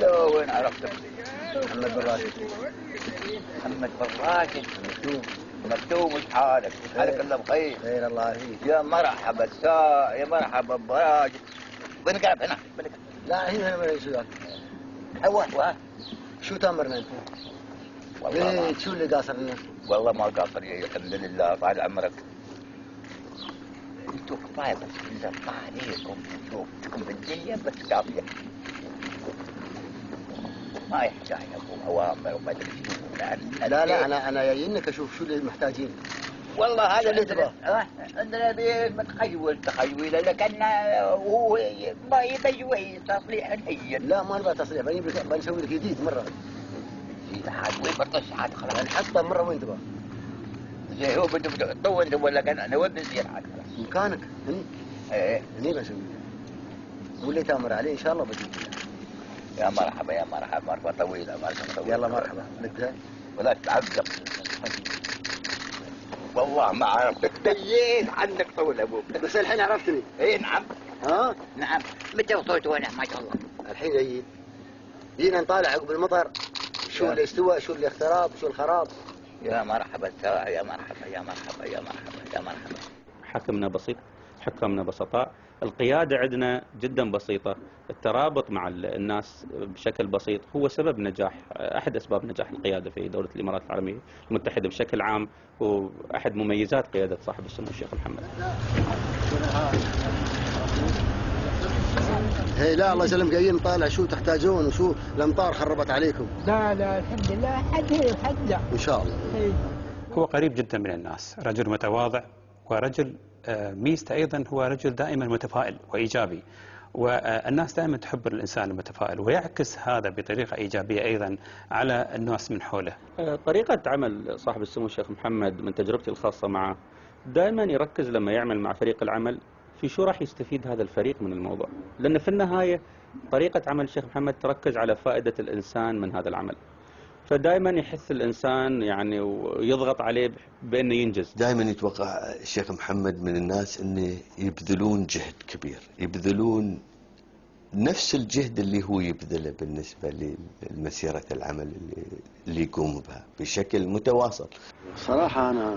لا وين عرفتك؟ محمد بن راشد. محمد بن راشد. مكتوم. وش حالك؟ حالك الله بخير. خير الله فيك. يا مرحبا يا مرحبا براشد. بنقعد هنا بنقعد. لا هنا ما يسوى. ايوه شو تأمرنا انت؟ والله شو اللي قاصرنا؟ والله ما قاصر يا الحمد لله طال عمرك. انتوا كفايه بس بالله ما عليكم شوفتكم بالدنيا بس كافيه. ما يحتاج ابو اوامر وما ادري شو يعني. لا انا جايينك اشوف شو اللي محتاجين. والله هذا اللي تبغاه. عندنا بيت متخيل تخيل لكن هو ما يبي شوي تصليح هين. لا ما نبغى تصليح بنسوي لك جديد مره. عاد وين بطش عاد خلاص نحطه مره وين تبغى. زي هو بده تو انت ولا كان انا وين بنصير عاد خلاص. مكانك هني. ايه هني بسوي. واللي تامر عليه ان شاء الله بجيب. يا مرحبا يا مرحبا مرحبا طويله مرحبا طويله. يلا مرحبا نبدا. ولا تعذب. والله ما عرفتك ديت عنك طول ابوك. بس الحين عرفتني. ايه نعم. ها؟ نعم متى وصلت وانا ما شاء الله. الحين جايين. جينا نطالع عقب المطر. شو اللي استوى شو اللي اختراب شو الخراب. يا مرحبا يا مرحبا يا مرحبا يا مرحبا يا مرحبا. حكمنا بسيط، حكامنا بسطاء، القيادة عندنا جدا بسيطة، الترابط مع الناس بشكل بسيط هو سبب نجاح، أحد أسباب نجاح القيادة في دولة الإمارات العربية المتحدة بشكل عام، وأحد مميزات قيادة صاحب السمو الشيخ محمد. هي لا الله يسلمك جايين نطالع شو تحتاجون وشو الأمطار خربت عليكم. لا الحمد لله حد هي وحد لا. إن شاء الله. هو قريب جدا من الناس، رجل متواضع ورجل ميزته أيضا هو رجل دائما متفائل وإيجابي، والناس دائما تحب الإنسان المتفائل ويعكس هذا بطريقة إيجابية أيضا على الناس من حوله. طريقة عمل صاحب السمو الشيخ محمد من تجربتي الخاصة معه دائما يركز لما يعمل مع فريق العمل في شو راح يستفيد هذا الفريق من الموضوع، لأن في النهاية طريقة عمل الشيخ محمد تركز على فائدة الإنسان من هذا العمل، فدائما يحث الإنسان يعني ويضغط عليه بأنه ينجز. دائما يتوقع الشيخ محمد من الناس أنه يبذلون جهد كبير، يبذلون نفس الجهد اللي هو يبذله بالنسبة لمسيرة العمل اللي يقوم بها بشكل متواصل. صراحة أنا